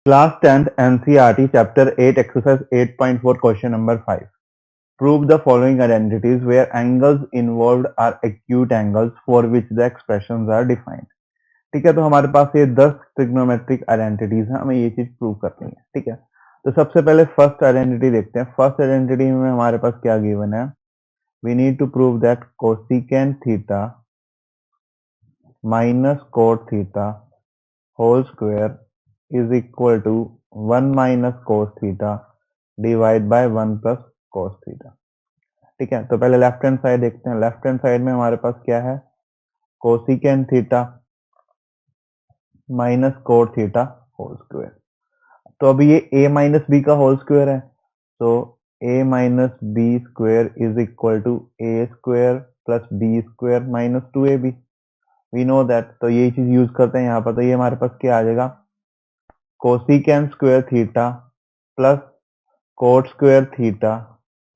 Class 10th NCERT Chapter 8 Exercise 8.4 Question number 5. Prove the following identities where angles involved are acute angles for which the expressions are defined. ठीक है, तो हमारे पास ये 10 trigonometric identities हैं, हमें ये चीज प्रूव करनी है। ठीक है, तो सबसे पहले फर्स्ट आइडेंटिटी देखते हैं। फर्स्ट आइडेंटिटी में हमारे पास क्या गिवन है? We need to prove that cosecant theta minus cot theta whole square is equal to 1 minus cos theta divide by 1 plus cos theta। ठीक है, तो पहले लेफ्ट हैंड साइड देखते हैं। लेफ्ट हैंड साइड में हमारे पास क्या है? Cosecant theta minus cot theta whole square. तो अभी ये a माइनस बी का होल स्क्वायर है, तो a minus B square is equal to A square plus B square minus 2ab। We know that, तो ये चीज यूज करते हैं यहाँ पर। तो ये हमारे पास क्या आ जाएगा? Cosecant square theta plus cot square theta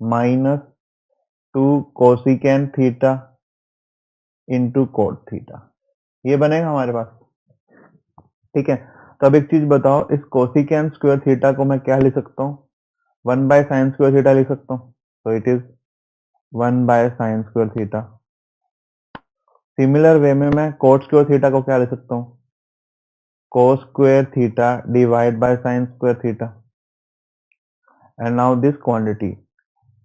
minus 2 cosecant theta into cot theta, ये बनेगा हमारे पास। ठीक है, तो अब एक चीज बताओ, इस कोसिकेंट स्क्वायर थीटा को मैं क्या लिख सकता हूँ? 1 बाय साइन स्क्वायर थीटा लिख सकता हूँ, तो it is 1 by sine square theta. Similar way में मैं कोट स्क्वायर थीटा को क्या लिख सकता हूँ? Cos square theta divide by sine square theta. And now this quantity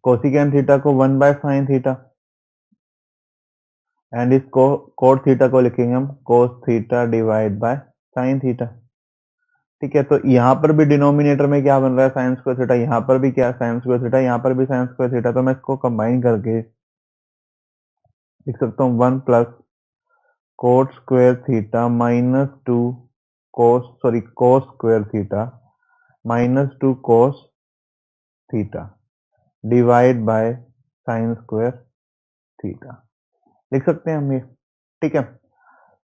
cosecant theta को 1 बाय साइन थीटा एंड इस कोट थीटा को लिखेंगे हम cos theta divide by sine theta. ठीक है, तो यहाँ पर भी डिनोमिनेटर में क्या बन रहा है? Sine square theta. यहाँ पर भी क्या? Sign square theta. यहाँ पर भी साइन स्क्वायर थीटा। तो मैं इसको कंबाइन करके लिख सकता हूँ 1 plus cot square theta minus 2 cos square theta minus 2 cos theta divide by sine square theta लिख सकते हैं हम ये। ठीक है,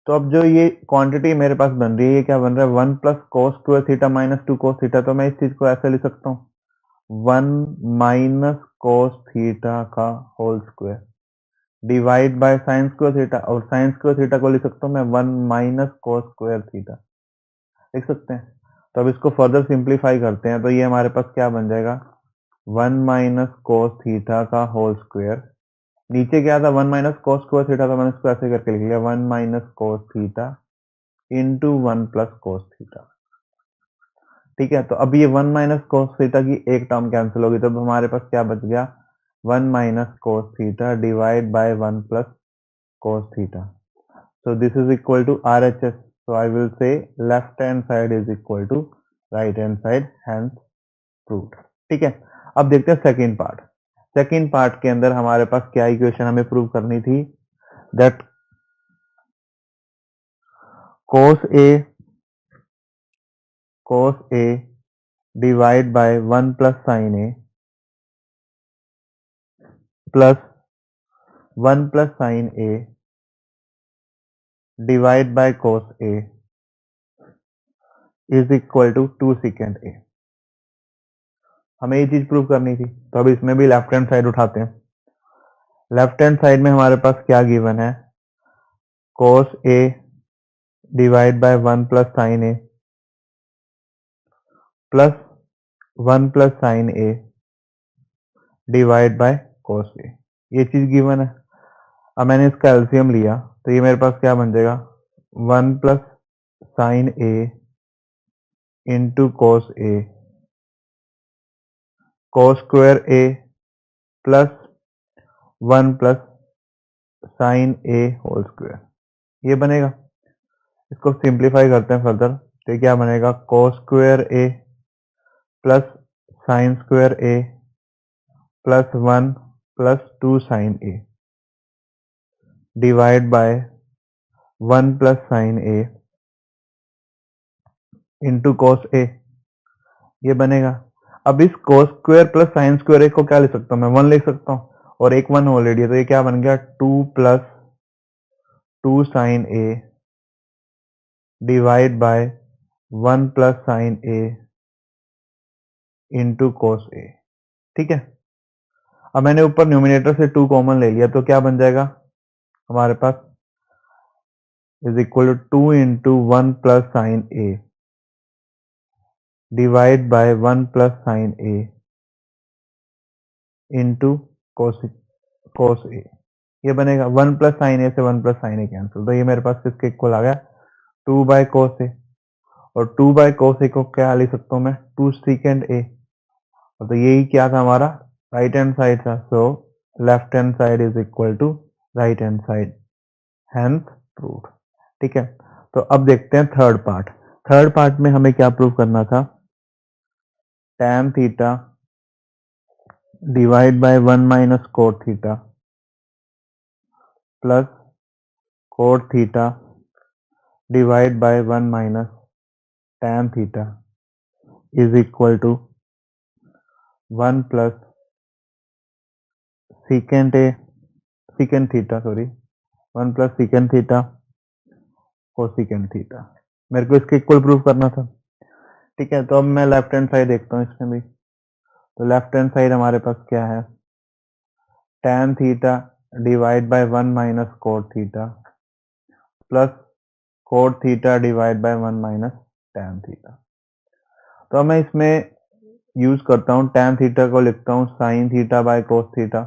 तो अब जो ये क्वांटिटी मेरे पास बन रही है, ये क्या बन रहा है? 1 plus cos square theta minus 2 कोस थीटा। तो मैं इस चीज को ऐसे लिख सकता हूँ 1 माइनस कोस थीटा का whole square divide by sine square theta, और साइन स्क्वायर थीटा को लिख सकता हूँ मैं 1 माइनस कोस स्क्वायर थीटा लिख सकते हैं। तो अब इसको फर्दर सिंप्लीफाई करते हैं, तो ये हमारे पास क्या बन जाएगा? 1 माइनस कोस थीटा का होल स्क्वायर, नीचे क्या था? 1 माइनस कोस स्क्वायर थीटा, तो मैंने इसको ऐसे करके लिख लिया 1 minus cos theta into 1 plus कोस थीटा। ठीक है, तो अब ये 1 माइनस कोस थीटा की एक टर्म कैंसिल होगी, तो अब हमारे पास क्या बच गया? 1 minus cos theta divide by 1 plus cos theta. So this is equal to RHS. So I will say left hand side is equal to right hand side, hence proved. ठीक है, अब देखते हैं सेकंड पार्ट। सेकंड पार्ट के अंदर हमारे पास क्या इक्वेशन हमें प्रूव करनी थी? That cos A divide by 1 plus sine A plus 1 plus sine A divide by cos A is equal to 2 second A। हमें ये चीज प्रूव करनी थी, तो अब इसमें भी लेफ्ट हैंड साइड उठाते हैं। लेफ्ट हैंड साइड में हमारे पास क्या गिवन है? cos A divide by 1 plus sine A plus 1 plus sine A divide by cos A, ये चीज गिवन है। अब मैंने इसका एलसीएम लिया, तो ये मेरे पास क्या बन जाएगा? 1 plus sine A into cos A cos square A plus 1 plus sine A whole square, ये बनेगा। इसको सिंप्लीफाई करते हैं फर्दर, तो क्या बनेगा? Cos square A plus sine square A plus 1 plus 2 sine A divide by 1 plus sine A into cos A, ये बनेगा। अब इस cos square plus sine square A को क्या लिख सकता हूँ मैं? 1 लिख सकता हूँ, और एक 1 ऑलरेडी है, तो ये क्या बन गया? 2 plus 2 sine A divide by 1 plus sine A into cos A। ठीक है, अब मैंने ऊपर न्यूमिनेटर से 2 कॉमन ले लिया, तो क्या बन जाएगा हमारे पास? Is equal to 2 into 1 plus sine A divide by 1 plus sine A into cos A. ये बनेगा 1 प्लस साइन ए से 1 प्लस साइन ए कैंसिल, तो ये मेरे पास किसके इक्वल आ गया, 2 बाय कोस ए। और 2 बाय कोस ए को क्या लिख सकता हूँ मैं, 2 सीकेंड ए। तो यही क्या था हमारा, राइट हैंड साइड था। So left hand side is equal to right hand side, hence proof. ठीक है, तो अब देखते हैं थर्ड पार्ट। थर्ड पार्ट में हमें क्या प्रूव करना था, tan theta divide by 1 minus cot theta plus cot theta divide by 1 minus tan theta is equal to 1 plus secant A secant theta, sorry 1 plus secant theta cosecant theta. मेरे को इसके equal prove करना था। ठीक है, तो अब मैं लेफ्ट हैंड साइड देखता हूँ इसमें भी। तो लेफ्ट हैंड साइड हमारे पास क्या है, tan theta divide by 1 minus cot theta plus cot theta divide by 1 minus tan theta. तो अब मैं इसमें यूज करता हूँ, tan थीटा को लिखता हूँ sine theta by cos theta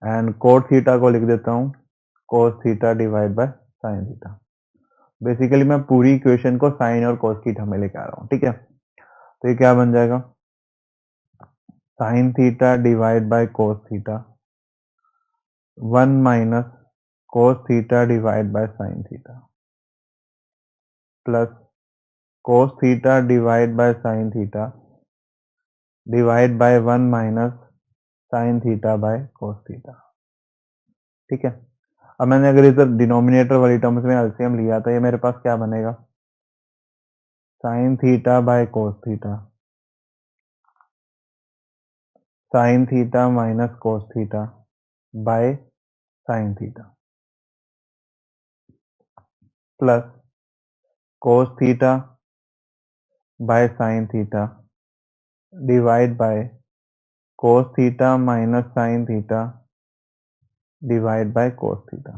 and cot theta को लिख देता हूँ cos theta divide by sine theta. Basically मैं पूरी इक्वेशन को साइन और कोस की टर्म में लेके आ रहा हूँ। ठीक है, तो ये क्या बन जाएगा, sine theta divide by cos theta 1 minus cos theta divide by sine theta plus cos theta divide by sine theta divide by 1 minus sine theta by cos theta. ठीक है, अब मैंने अगर इधर डिनोमिनेटर वाली टर्म्स में एलसीएम लिया तो ये मेरे पास क्या बनेगा, sine theta by cos theta sine theta minus cos theta by sine theta plus cos theta by sine theta divide by cos theta minus sine theta divide by cos theta.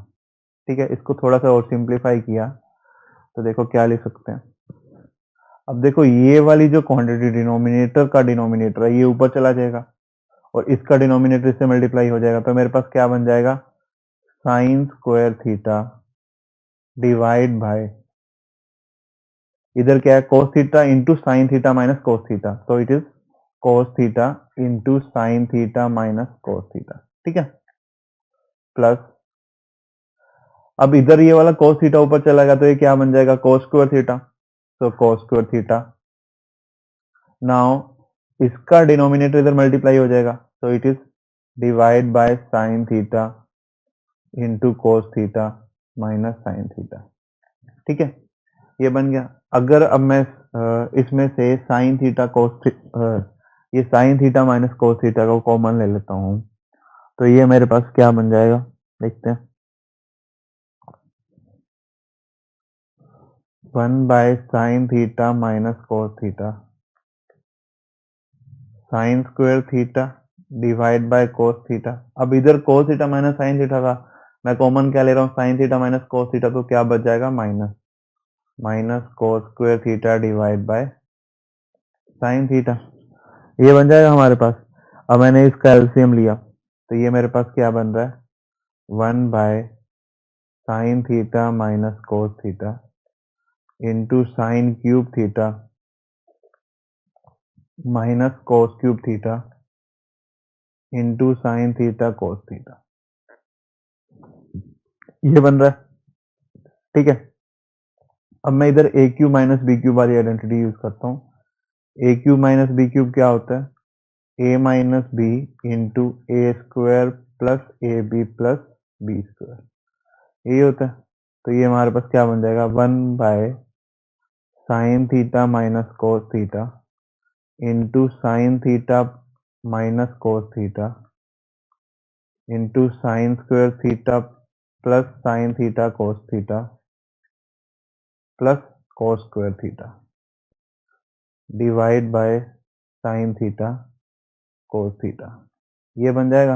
ठीक है, इसको थोड़ा सा और सिंप्लीफाई किया तो देखो क्या लिख सकते हैं। अब देखो ये वाली जो क्वांटिटी डिनोमिनेटर का डिनोमिनेटर है ये ऊपर चला जाएगा और इसका डिनोमिनेटर इससे मल्टीप्लाई हो जाएगा, तो मेरे पास क्या बन जाएगा, sine square theta divide by, इधर क्या है cos theta into sine theta minus cos theta, तो it is cos theta into sine theta minus cos theta. ठीक है, प्लस अब इधर ये वाला कोस थीटा ऊपर चला गया तो ये क्या बन जाएगा, कोस स्क्वायर थीटा, तो कोस स्क्वायर थीटा। नाउ इसका डिनोमिनेटर इधर मल्टीप्लाई हो जाएगा, तो it is divide by sine theta into cos theta minus sine theta. ठीक है, ये बन गया। अगर अब मैं इसमें से साइन थीटा ये sign theta minus cos theta को कॉमन ले लेता हूँ तो ये मेरे पास क्या बन जाएगा, देखते हैं, 1 by sine theta minus cos theta sine square theta divide by cos theta. अब इधर cos theta minus sine theta था, मैं कॉमन क्या ले रहा हूँ, sign theta minus cos theta, तो क्या बच जाएगा, minus minus cos square theta divide by sine theta. ये बन जाएगा हमारे पास। अब मैंने इसका एलसीएम लिया तो ये मेरे पास क्या बन रहा है, 1 by sine theta minus cos theta into sine cube theta minus cos cube theta into sine theta cos theta. ये बन रहा है। ठीक है, अब मैं इधर A cube minus B cube वाली आइडेंटिटी यूज करता हूँ। A cube minus B cube क्या होता है, A minus B into A square plus A B plus B square, यही होता है। तो ये हमारे पास क्या बन जाएगा, 1 by sine theta minus cos theta into sine theta minus cos theta into sine square theta plus sign theta cos theta plus cos square theta divide by sine theta cos theta. ये बन जाएगा।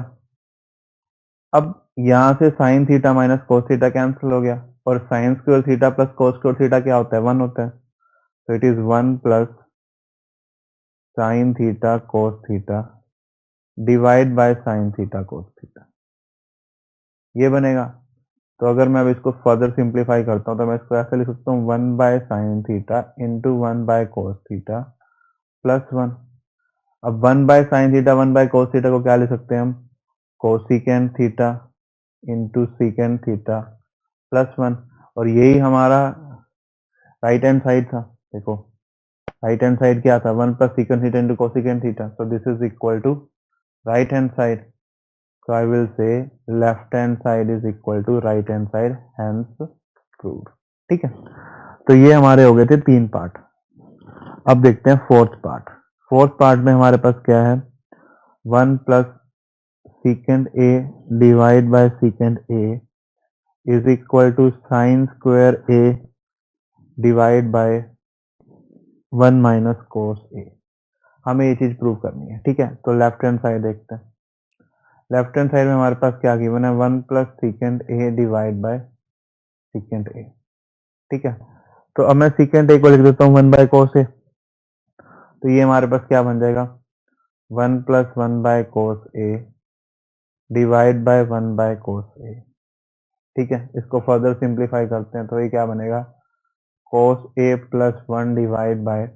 अब यहां से sign theta minus cos theta cancel हो गया और sine square theta plus cos square theta क्या होता है, 1 होता है। So it is 1 plus sin theta cos theta divide bye sin theta cos theta, ये बनेगा। तो अगर मैं अब इसको फर्दर सिंप्लीफाई करता हूँ तो मैं इसको ऐसे लिख सकता हूँ 1 by sine theta into 1 by cos theta plus 1। अब 1 by sine theta 1 by cos theta को क्या लिख सकते हैं हम, cosecant theta into secant theta plus 1। और यही हमारा राइट हैंड साइड था। देखो राइट हैंड साइड क्या था, 1 plus secant theta into cosecant theta, so this is equal to right hand side. So I will say left hand side is equal to right hand side, hence proved। ठीक है, तो ये हमारे हो गए थे 3 पार्ट। अब देखते हैं फोर्थ पार्ट। फोर्थ पार्ट में हमारे पास क्या है, 1 plus secant A divide by secant A is equal to sine square A divide by 1 minus cos A. हमें ये चीज प्रूव करनी है। ठीक है, तो लेफ्ट हैंड साइड देखते हैं। लेफ्ट हैंड साइड में हमारे पास क्या गिवन है, 1 plus secant A divide by secant A. ठीक है, तो अब मैं सीकेंड ए को लिख देता हूँ 1 बाय कोस ए। तो ये हमारे पास क्या बन जाएगा, 1 plus 1 by cos A divide by 1 by cos A. ठीक है, इसको फर्दर सिंप्लीफाई करते हैं तो ये क्या बनेगा, कोस ए प्लस 1 डिवाइड बाय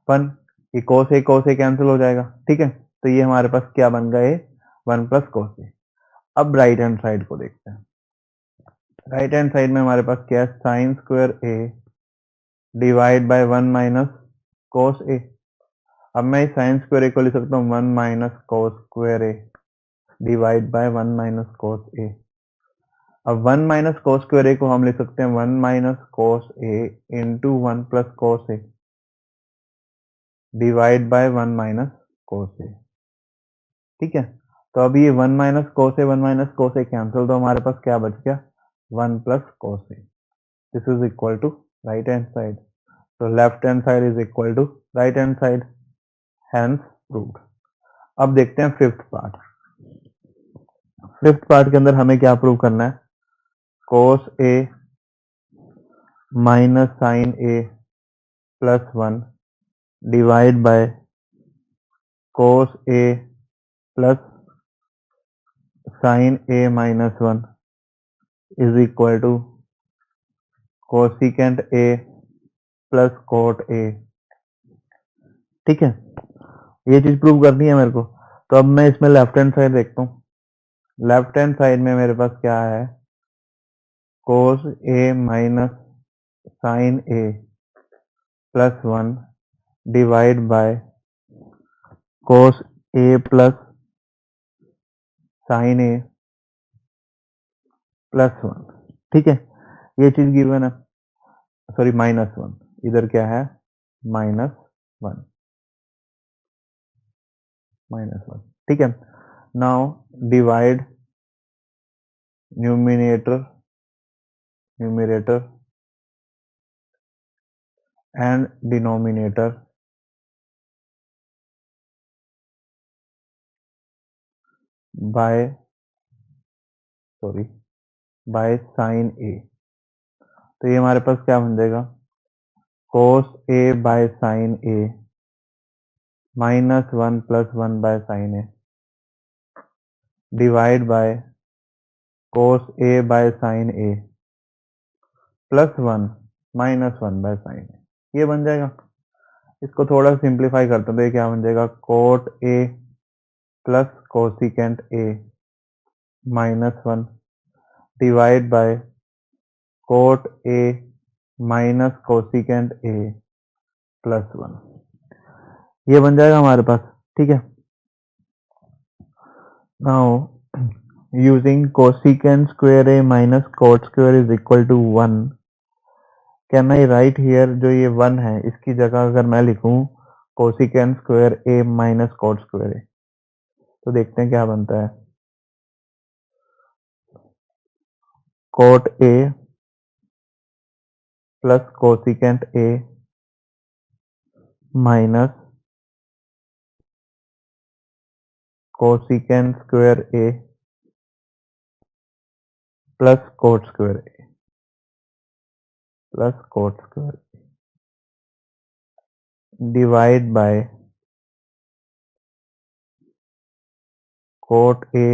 1। ये कोस ए कैंसिल हो जाएगा। ठीक है, तो ये हमारे पास क्या बन गए, 1 प्लस कोस ए। अब राइट हैंड साइड को देखते हैं। राइट हैंड साइड में हमारे पास क्या है, sine square A divide by 1 minus cos A. अब मैं इस साइन स्क्वायर ए को लिख सकता हूँ 1 minus cos square A divide by 1 minus cos A. अब 1 माइनस कोस स्क्वायर ए को हम लिख सकते हैं 1 minus cos A into 1 plus cos A divide by 1 minus cos A. ठीक है, तो अभी ये 1 minus cos A 1 minus cos A cancel, तो हमारे पास क्या बच गया, 1 plus cos A. This is equal to right hand side. तो left hand side is equal to right hand side, hence proved. अब देखते हैं फिफ्थ पार्ट। फिफ्थ पार्ट के अंदर हमें क्या प्रूव करना है, cos A minus sine A plus 1 divide by cos A plus sine A minus 1 is equal to cosecant A plus cot A. ठीक है, ये चीज प्रूव करनी है मेरे को। तो अब मैं इसमें लेफ्ट हैंड साइड देखता हूँ। लेफ्ट हैंड साइड में मेरे पास क्या है, cos A minus sine A plus 1 divide by cos A plus sine A plus 1। ठीक है, ये चीज गिवन है, सॉरी माइनस 1, इधर क्या है माइनस 1, माइनस 1। ठीक है, now divide numerator numerator and denominator by by sine A. तो ये हमारे पास क्या बन जाएगा, cos A by sine A minus 1 plus 1 by sine A divide by cos A by sine A plus 1 minus 1 by sine A. ये बन जाएगा। इसको थोड़ा सिंप्लीफाई करते हैं तो ये क्या बन जाएगा, cot A plus cosecant A minus 1 divide by cot A minus cosecant A plus 1। ये बन जाएगा हमारे पास। ठीक है, now using cosecant square A minus cot square is equal to 1, can I write here, जो ये 1 है इसकी जगह अगर मैं लिखूं cosecant square A minus cot square A, तो देखते हैं क्या बनता है, cot A plus cosecant A minus cosecant square A plus cot square A plus cot square A. Divide by cot A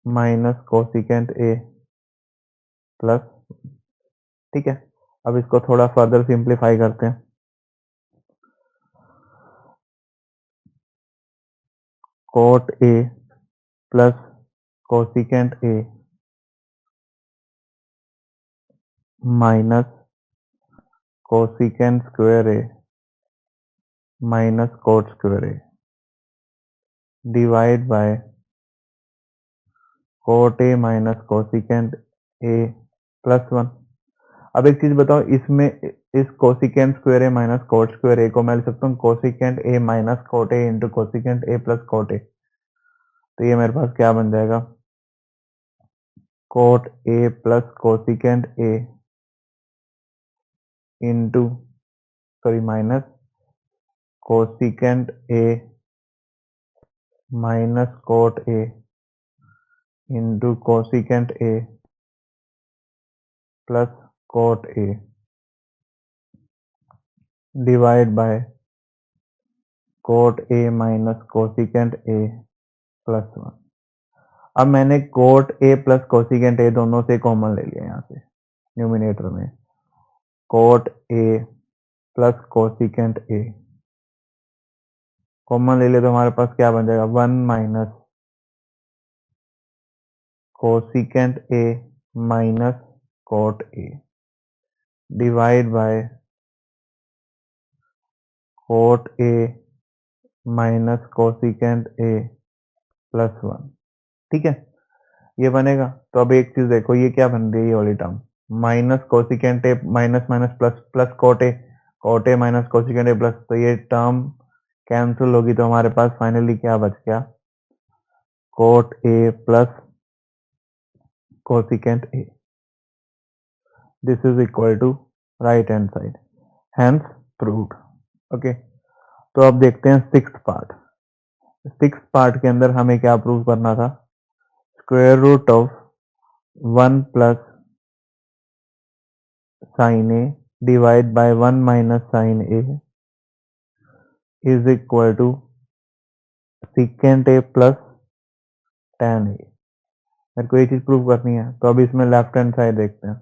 minus cosecant A plus, ठीक है। अब इसको थोड़ा फर्दर सिंप्लीफाई करते हैं। Coat A plus cosecant A minus cosecant square A minus cot square A divide by cot A minus cosecant A plus 1। अब एक चीज बताओ, इसमें इस cosecant square A minus cot square ए को मैं लिख सकता हूँ cosecant A minus cot A into cosecant A plus cot ए। तो ये मेरे पास क्या बन जाएगा, cot A plus cosecant A into sorry minus cosecant A minus cot A into cosecant A plus cot A divide by cot A minus cosecant A plus 1। अब मैंने coat A plus cosecant ए दोनों से common ले लिया यहाँ से numerator में, coat A plus cosecant A common ले ले तो हमारे पास क्या बन जाएगा, 1 minus cosecant A minus cot A divide by cot A minus cosecant A plus 1, ठीक है। ये बनेगा। तो अब एक चीज देखो, ये क्या बन रही है, ये वाली term minus cosecant A minus minus plus plus cot A minus cosecant A plus, तो ये टर्म कैंसिल होगी तो हमारे पास फाइनली क्या बच गया, cot A plus cosecant A. This is equal to right hand side, hence proved. Okay, तो अब देखते हैं सिक्स्थ पार्ट। सिक्स्थ पार्ट के अंदर हमें क्या प्रूव करना था, square root of 1 plus sine A divide by 1 minus sine A is equal to secant A plus tan A. मेरे को ये चीज प्रूव करनी है, तो अब इसमें लेफ्ट हैंड साइड देखते हैं।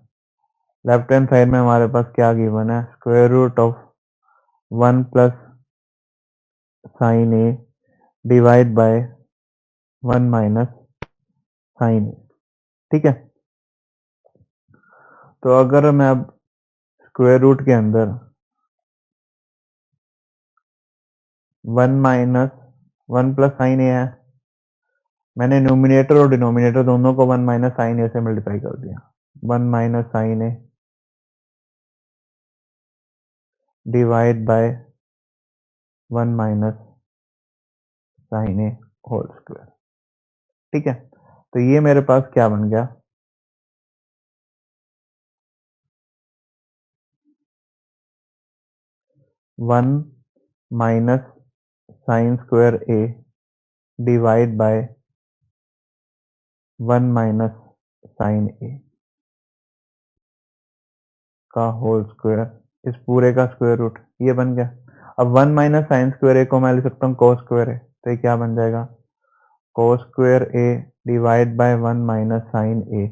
लेफ्ट हैंड साइड में हमारे पास क्या गिवन है, square root of 1 plus sine A divide by 1 minus sine A, ठीक है। तो अगर मैं अब स्क्वायर रूट के अंदर 1 माइनस 1 प्लस साइन ए है, मैंने न्यूमिनेटर और डिनोमिनेटर दोनों को 1 माइनस साइन ए से मल्टीप्लाई कर दिया, 1 minus sine A divide by 1 minus sine A whole square, ठीक है। तो ये मेरे पास क्या बन गया, 1 minus sine square A divide by 1 minus sine A का होल स्क्वायर, इस पूरे का स्क्वायर रूट, ये बन गया। अब 1 माइनस साइन स्क्वायर ए को मैं लिख सकता हूँ कोस स्क्वायर ए, तो ये क्या बन जाएगा, cos square A divide by 1 minus sine A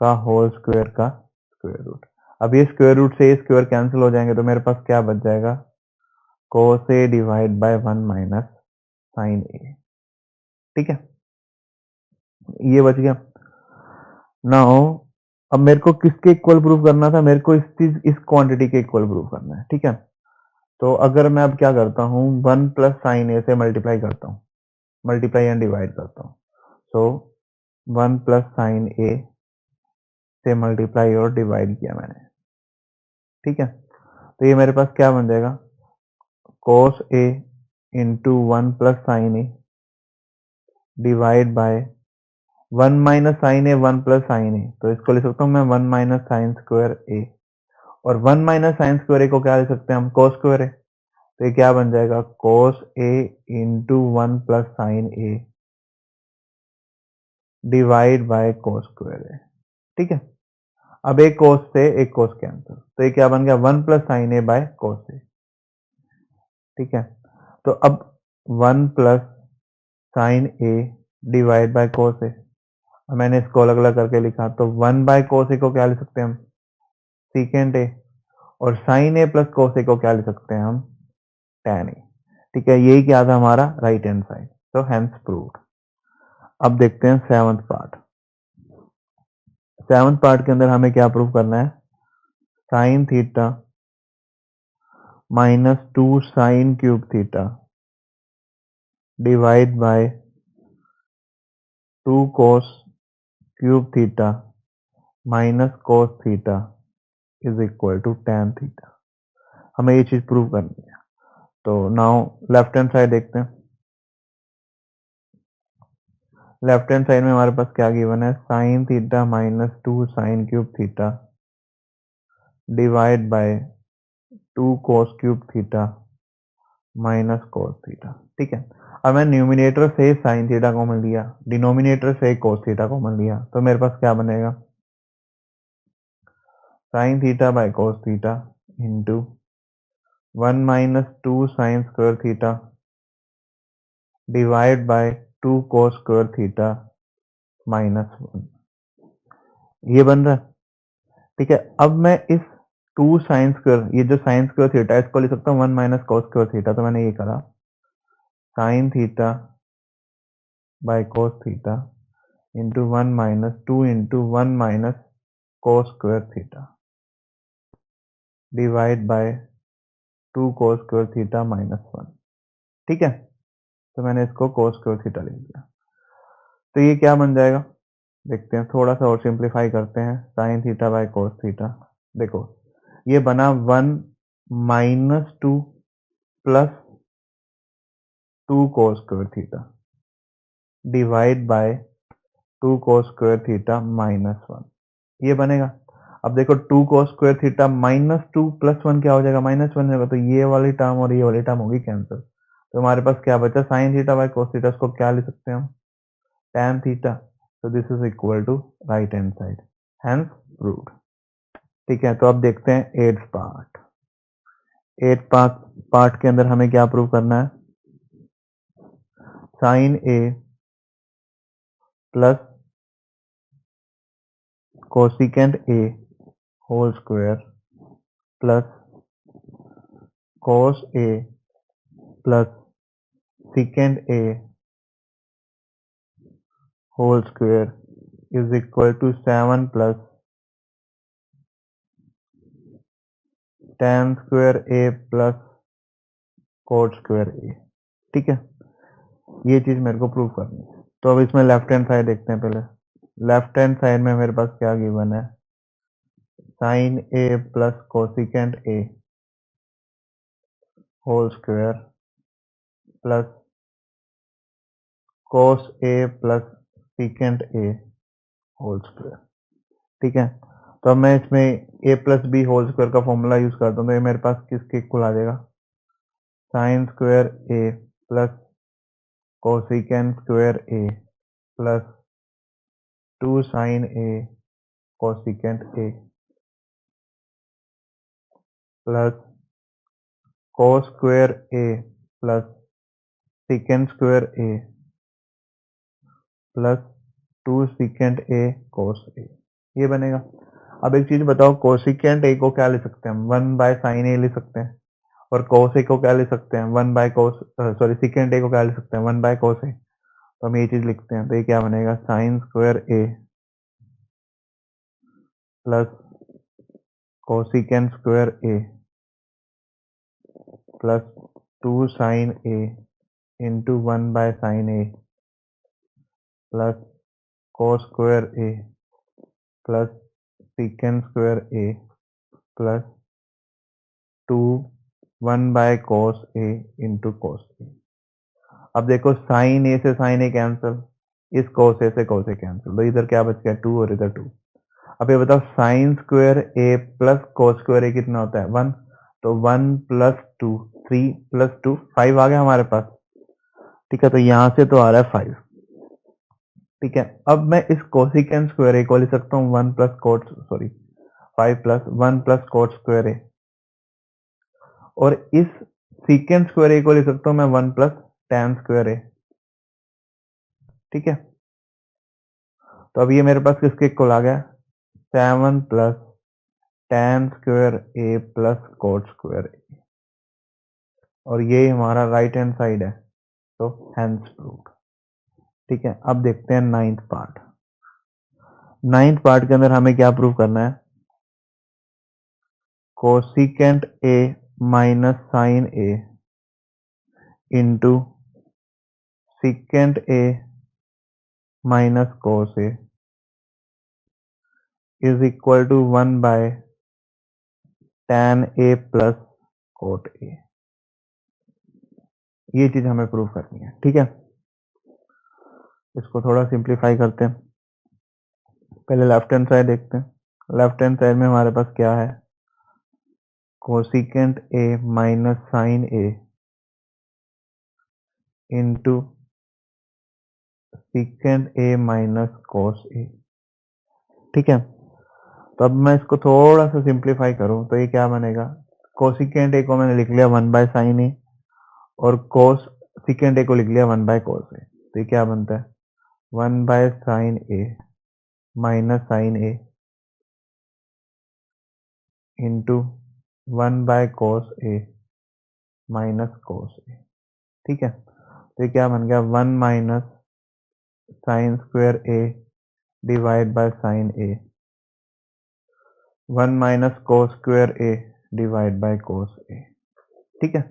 का होल स्क्वायर का स्क्वायर रूट। अब ये स्क्वायर रूट से ये स्क्वायर कैंसिल हो जाएंगे, तो मेरे पास क्या बच जाएगा, cos A divide by 1 minus sine A, ठीक है। ये बच गया। नाउ अब मेरे को किसके इक्वल प्रूव करना था, मेरे को इस क्वांटिटी के इक्वल प्रूव करना है, ठीक है। तो अगर मैं अब क्या करता हूँ, 1 प्लस साइन ए से मल्टीप्लाई करता हूँ, मल्टीप्लाई एंड डिवाइड करता हूँ। सो 1 प्लस साइन ए से मल्टीप्लाई और डिवाइड किया मैंने, ठीक है। तो ये मेरे पास क्या बन जाएगा, cos A into 1 plus sine A divide by 1 minus sine A 1 plus sine A, तो इसको लिख सकता हूँ मैं 1 माइनस साइन स्क्वायर ए, और 1 माइनस साइन स्क्वायर ए को क्या लिख सकते हैं हम, कोस स्क्वायर ए। तो ये क्या बन जाएगा, cos A into 1 plus sine A divide by cos square A, ठीक है। अब एक कोस से एक कोस कैंसिल, तो ये क्या बन गया 1 plus sine A by cos A. ठीक है, तो अब 1 plus sine A divide by cos A, मैंने इसको अलग अलग करके लिखा, तो 1 बाय कोस ए को क्या लिख सकते हैं हम, सीकेंट ए, और साइन ए प्लस कोस ए को क्या लिख सकते हैं हम, टैन ए। ठीक है, यही क्या था हमारा राइट हैंड साइड, तो हेंस प्रूव्ड। अब देखते हैं सेवंथ पार्ट। सेवंथ पार्ट के अंदर हमें क्या प्रूव करना है, sine theta minus 2 sine cube theta divide by 2 cos cube theta minus cos theta is equal to tan theta. हमें ये चीज प्रूव करनी है। तो नाउ लेफ्ट हैंड साइड देखते हैं। लेफ्ट हैंड साइड में हमारे पास क्या गिवन है, sine theta minus 2 sine cube theta divide by 2 cos cube theta minus cos theta. ठीक है, अब मैं न्यूमिनेटर से साइन थीटा कॉमन लिया, डिनोमिनेटर से कोस थीटा कॉमन लिया, तो मेरे पास क्या बनेगा, sine theta by cos theta into 1 minus 2 sign square theta divide by 2 cos square theta minus 1, ये बन रहा है। ठीक है, अब मैं इस 2 साइन स्क्वायर, ये जो साइन स्क्वायर थीटा इसको लिख सकता हूँ 1 माइनस कोस स्क्वायर थीटा, तो मैंने ये करा sine theta by cos theta into 1 minus 2 into 1 minus cos square theta divide by 2 cos square theta minus 1। ठीक है, तो मैंने इसको कोस स्क्वायर थीटा लिख दिया। तो ये क्या बन जाएगा, देखते हैं, थोड़ा सा और सिंप्लीफाई करते हैं, sine theta by cos theta, देखो ये बना 1 minus 2 plus 2 cos square theta divide by 2 cos square theta minus 1, ये बनेगा। अब देखो 2 cos square theta minus 2 plus 1 क्या हो जाएगा, माइनस 1 होगा, तो ये वाली टर्म और ये वाली टर्म होगी कैंसिल। तो हमारे पास क्या बचा, sine theta by cos theta, इसको क्या लिख सकते हैं हम, tan theta, so this is equal to right hand side, hence proved। ठीक है, तो अब देखते हैं एट्थ पार्ट। एट्थ पार्ट के अंदर हमें क्या प्रूव करना है, sine A plus cosecant A whole square plus cos A plus secant A whole square is equal to 7 plus tan square A plus cot square A. ठीक है, ये चीज मेरे को प्रूव करनी है। तो अब इसमें लेफ्ट हैंड साइड देखते हैं। पहले लेफ्ट हैंड साइड में मेरे पास क्या गिवन है, sine A plus cosecant A whole square plus cos A plus secant A whole square. ठीक है, तो अब मैं इसमें A plus B whole square का फॉर्मूला यूज करता हूँ, तो ये मेरे पास किसके इक्वल आ जाएगा, sine square A plus cosecant square A plus 2 sine A cosecant A plus cos square A plus secant square A plus 2 secant A cos A, ये बनेगा। अब एक चीज बताओ, कोसिकेंट ए को क्या ले सकते हैं हम, 1 बाय साइन ए ले सकते हैं, और कोस ए को क्या ले सकते हैं, 1 बाय कोस, सॉरी सिकेंट ए को क्या ले सकते हैं, 1 बाय कोस ए। तो हम ये चीज लिखते हैं, तो ये क्या बनेगा, sine square A plus cosecant square A plus 2 sine A into 1 by sine A plus cos square A plus secant square A plus 2 1 by cos A into cos A. अब देखो साइन ए से साइन ए cancel, इस कोस ए से कोस A cancel, तो इधर क्या बच गया 2 और इधर 2। अब ये बताओ sign square A plus cos square ए कितना होता है, 1, तो 1 प्लस 2 3 प्लस 2 5 आ गया हमारे पास। ठीक है, तो यहां से तो आ रहा है 5। ठीक है, अब मैं इस कोसिकेंट स्क्वायर ए को लिख सकता हूँ 1 plus cot, sorry 5 plus 1 plus cot square A, और इस सीकेंट स्क्वायर ए को लिख सकता हूं मैं 1 प्लस tan स्क्वायर ए। ठीक है, तो अब ये मेरे पास किसके इक्वल आ गया, 7 plus tan square A plus cot square A, और ये हमारा राइट हैंड साइड है, तो हैंस प्रूव्ड। ठीक है, अब देखते हैं नाइन्थ पार्ट। नाइन्थ पार्ट के अंदर हमें क्या प्रूव करना है, cosecant A minus sine A into secant A minus cos A is equal to 1 by tan A plus cot A. ये चीज हमें प्रूव करनी है। ठीक है, इसको थोड़ा सिंप्लीफाई करते हैं। पहले लेफ्ट हैंड साइड देखते हैं। लेफ्ट हैंड साइड में हमारे पास क्या है, cosecant A minus sine A into secant A minus cos A. ठीक है, तो अब मैं इसको थोड़ा सा सिंप्लीफाई करूं तो ये क्या बनेगा, कोसिकेंट ए को मैंने लिख लिया 1 बाय साइन ए, और कोस सिकेंट ए को लिख लिया 1 बाय कोस ए। तो ये क्या बनता है, 1 by sine A minus sine A into 1 by cos A minus cos A. ठीक है, तो ये क्या बन गया, 1 minus sine square A divide by sine A, 1 minus cos square A divide by cos A. ठीक है,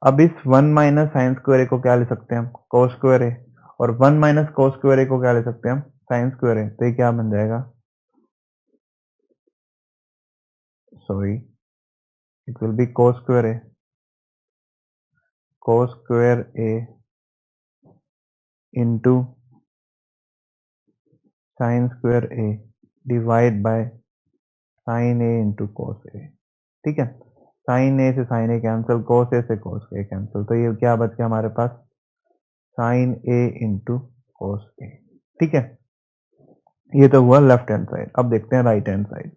अब इस 1 माइनस साइन स्क्वायर ए को क्या ले सकते हैं हम, कोस स्क्वायर ए, और 1 माइनस कोस स्क्वायर ए को क्या ले सकते हैं हम, साइन स्क्वायर ए। तो ये क्या बन जाएगा, sorry, it will be cos square A, cos square A into sine square A divide by sine A into cos A. ठीक है, साइन ए से साइन ए कैंसिल, कोस ए से कोस ए कैंसिल, तो ये क्या बच गया हमारे पास, sign A into cos A. ठीक है, ये तो हुआ लेफ्ट हैंड साइड। अब देखते हैं right hand side.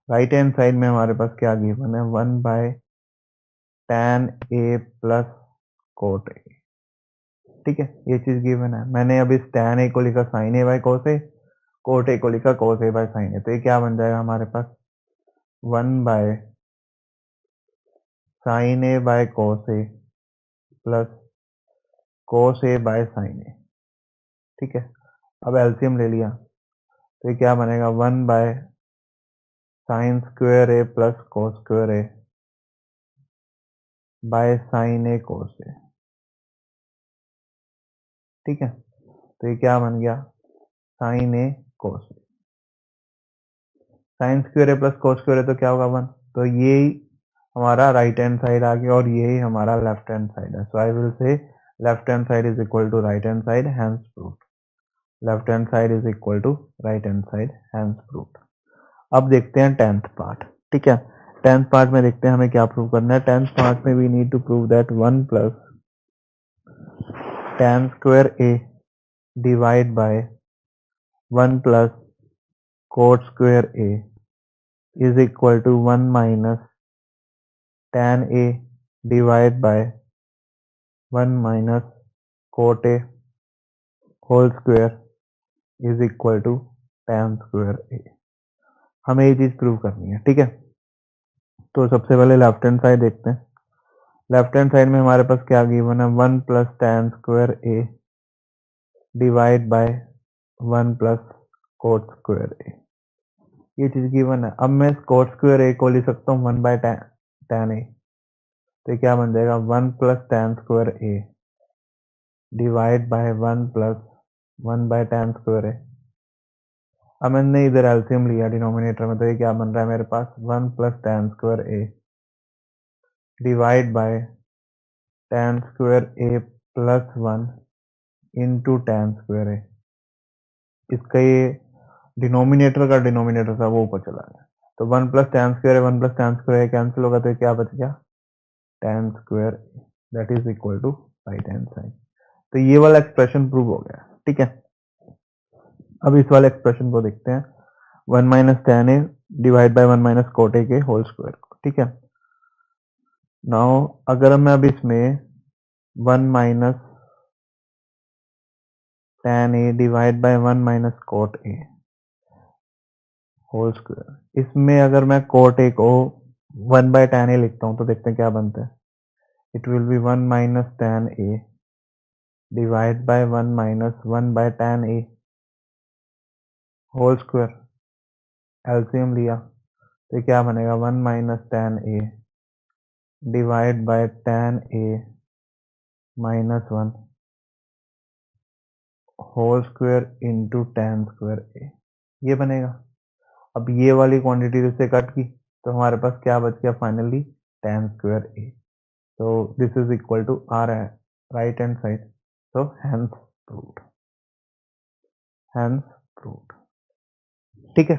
Right hand side में हमारे पास क्या गिवन है, 1 by tan A plus cot A. ठीक है, ये चीज गिवन है। मैंने अब इस tan ए को लिखा sine A by cos A, cot A को लिखा कोस ए बाय साइन ए। तो ये क्या बन जाएगा हमारे पास, 1 by sine A by cos A plus cos A by sine A. ठीक है, अब एलसीएम ले लिया तो ये क्या बनेगा, 1 by sine square A plus cos square A by sine A cos A. ठीक है, तो ये क्या बन गया, sine A cos A. Sine square A plus cos square A तो क्या होगा 1, तो ये हमारा राइट हैंड साइड आ गया, और यही हमारा लेफ्ट हैंड साइड है। So I will say left hand side is equal to right hand side, hence proved. Left hand side is equal to right hand side, hence proved. अब देखते हैं 10th part. ठीक है, 10th part में देखते हैं हमें क्या प्रूव करना है। 10th पार्ट में we need to prove that 1 plus tan square A divide by 1 plus cot square A is equal to 1 minus tan A divide by 1 minus cot A whole square is equal to tan square A. हमें ये चीज prove करनी है। ठीक है, तो सबसे पहले लेफ्ट हैंड साइड देखते हैं। लेफ्ट हैंड साइड में हमारे पास क्या गिवन है, 1 plus tan square A divide by 1 plus cot square A, ये चीज गिवन है। अब मैं कोट स्क्वायर ए को लिख सकता हूँ 1 बाय tan ए, तो क्या बन जाएगा, 1 plus tan square A divide by 1 plus 1 by tan square A. अब मैंने इधर एलसीएम लिया डिनोमिनेटर में, तो ये क्या बन रहा है मेरे पास, 1 plus tan square A divide by tan square A plus 1 into tan square A. इसका ये डिनोमिनेटर का डिनोमिनेटर था वो ऊपर चला गया, तो 1 plus tan square 1 plus tan square cancel होगा, तो क्या बच गया, tan square that is equal to right hand side. तो ये वाला एक्सप्रेशन प्रूव हो गया। ठीक है, अब इस वाले एक्सप्रेशन को देखते हैं। 1 minus tan a divide by 1 minus cot ए के होल स्क्वायर को, ठीक है। नाउ अगर मैं अब इसमें 1 minus tan a divide by 1 minus cot A whole square, इसमें अगर मैं कोट ए को 1 बाय tan a लिखता हूँ तो देखते हैं क्या बनता है। It will be 1 minus tan a divide by 1 minus 1 by tan a whole square. LCM लिया तो क्या बनेगा 1 minus tan a divide by tan a minus 1 whole square into tan square a, ये बनेगा। अब ये वाली क्वांटिटी से कट की तो हमारे पास क्या बच गया फाइनली, tan स्क्वायर a। तो this is equal to our right hand side, so hence proved, hence proved, ठीक है।